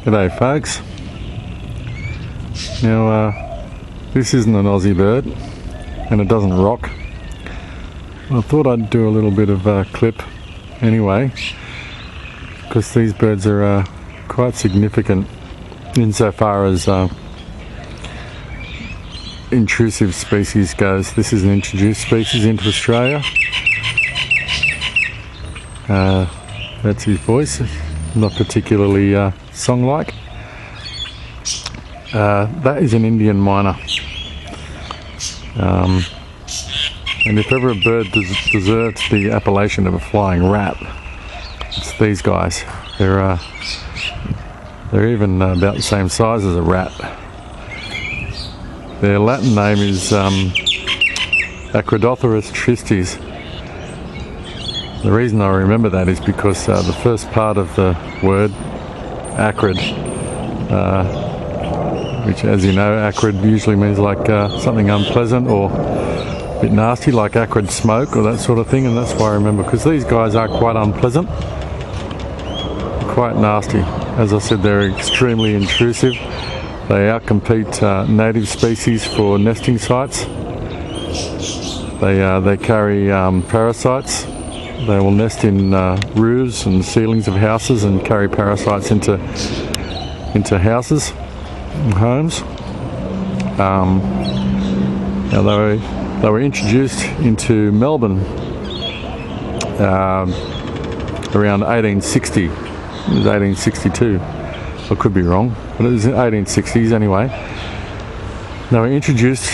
G'day folks. Now this isn't an Aussie bird and it doesn't rock. I thought I'd do a little bit of a clip anyway, because these birds are quite significant insofar as intrusive species goes. This is an introduced species into Australia. That's his voice, not particularly song-like. That is an Indian Mynah. And if ever a bird deserves the appellation of a flying rat, it's these guys. They're even about the same size as a rat. Their Latin name is Acridotherus tristis. The reason I remember that is because the first part of the word, acrid, which, as you know, acrid usually means like something unpleasant or a bit nasty, like acrid smoke or that sort of thing, and that's why I remember, because these guys are quite unpleasant, quite nasty. As I said, they're extremely intrusive. They outcompete native species for nesting sites. They carry parasites. They will nest in roofs and ceilings of houses and carry parasites into houses and homes. Now they were introduced into Melbourne around 1860. It was 1862. I could be wrong, but it was in 1860s anyway. They were introduced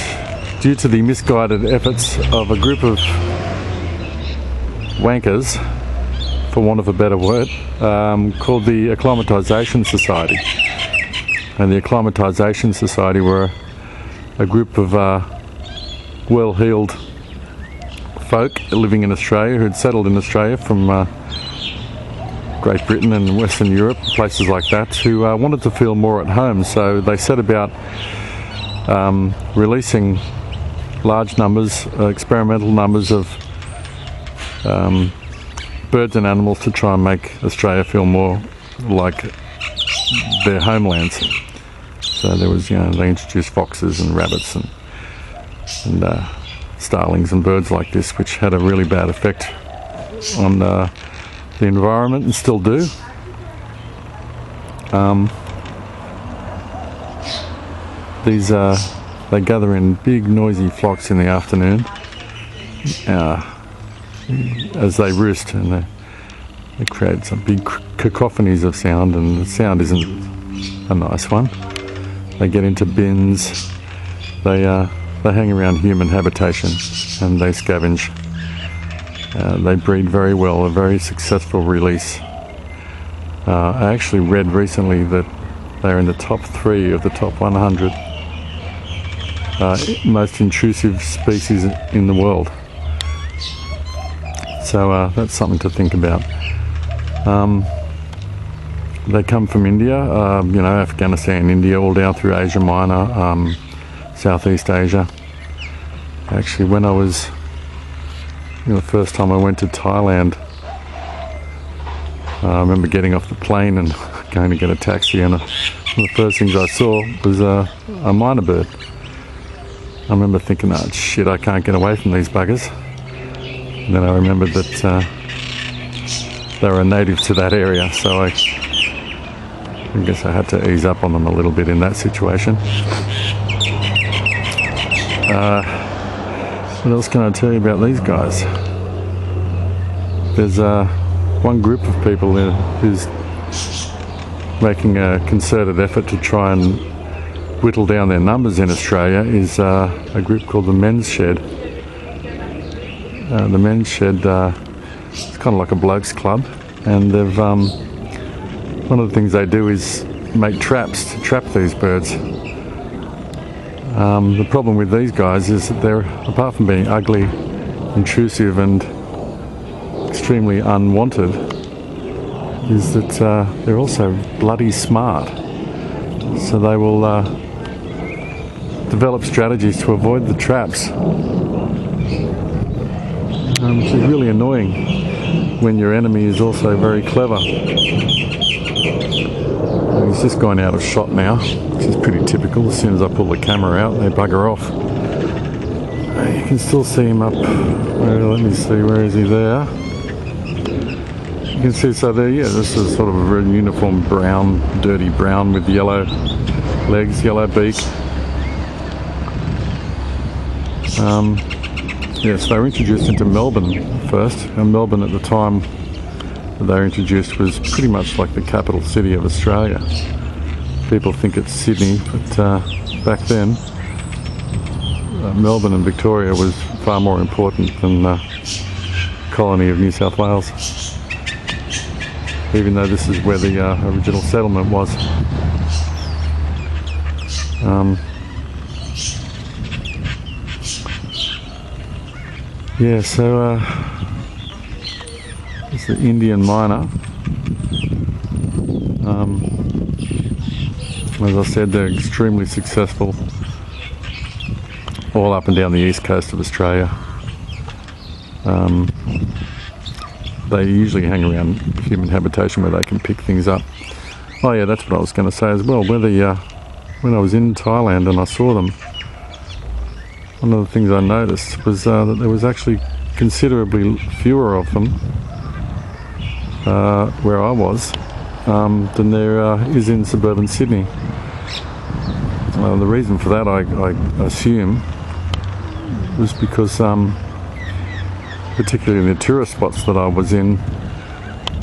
due to the misguided efforts of a group of wankers, for want of a better word, called the Acclimatisation Society. And the Acclimatisation Society were a group of well-heeled folk living in Australia who had settled in Australia from Great Britain and Western Europe, places like that, who wanted to feel more at home. So they set about releasing large numbers, experimental numbers of birds and animals to try and make Australia feel more like their homelands. So there was, they introduced foxes and rabbits and starlings and birds like this, which had a really bad effect on the environment and still do. They gather in big noisy flocks in the afternoon as they roost, and they create some big cacophonies of sound, and the sound isn't a nice one. They get into bins, they hang around human habitation, and they scavenge. They breed very well, a very successful release. I actually read recently that they're in the top 3 of the top 100 most intrusive species in the world. So that's something to think about. They come from India, Afghanistan, India, all down through Asia Minor, Southeast Asia. Actually, when I was, the first time I went to Thailand, I remember getting off the plane and going to get a taxi, and one of the first things I saw was a mynah bird. I remember thinking, oh shit, I can't get away from these buggers. And then I remembered that they were a native to that area, so I guess I had to ease up on them a little bit in that situation. What else can I tell you about these guys? There's one group of people who's making a concerted effort to try and whittle down their numbers in Australia, is a group called the Men's Shed. The Men's Shed, it's kind of like a blokes club, and they've one of the things they do is make traps to trap these birds. The problem with these guys is that they're, apart from being ugly, intrusive and extremely unwanted, is that they're also bloody smart. So they will develop strategies to avoid the traps, which is really annoying when your enemy is also very clever. He's just gone out of shot now, which is pretty typical. As soon as I pull the camera out, they bugger off. You can still see him up. Let me see, where is he there? You can see, so there, yeah, this is sort of a very uniform brown, dirty brown with yellow legs, yellow beak. Yes, they were introduced into Melbourne first, and Melbourne at the time that they were introduced was pretty much like the capital city of Australia. People think it's Sydney, but back then Melbourne and Victoria was far more important than the colony of New South Wales, even though this is where the original settlement was. Yeah, so it's the Indian Mynah. As I said, they're extremely successful all up and down the east coast of Australia. They usually hang around human habitation where they can pick things up. Oh yeah, that's what I was going to say as well. When I was in Thailand and I saw them, one of the things I noticed was that there was actually considerably fewer of them where I was than there is in suburban Sydney. The reason for that, I assume, was because particularly in the tourist spots that I was in,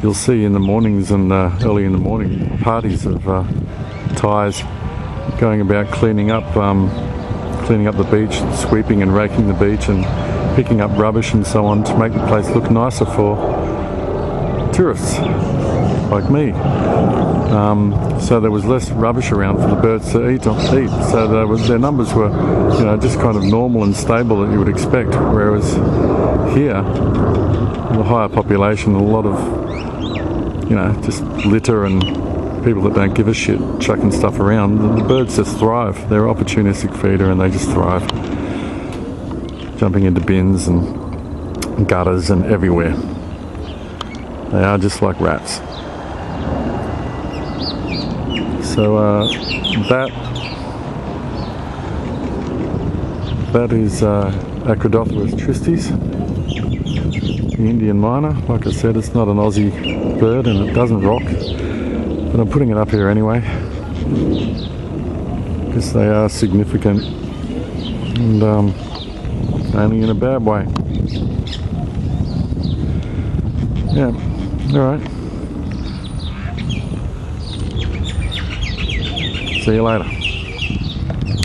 you'll see in the mornings and early in the morning parties of Thais going about cleaning up the beach, sweeping and raking the beach and picking up rubbish and so on to make the place look nicer for tourists like me. So there was less rubbish around for the birds to eat. So their numbers were, just kind of normal and stable that you would expect. Whereas here, the higher population, a lot of, just litter and people that don't give a shit chucking stuff around. The birds just thrive. They're an opportunistic feeder and they just thrive, jumping into bins and gutters and everywhere. They are just like rats. So that is Acrodothilus tristis, the Indian Mynah. Like I said, it's not an Aussie bird and it doesn't rock, but I'm putting it up here anyway because they are significant and only in a bad way. Yeah, alright. See you later.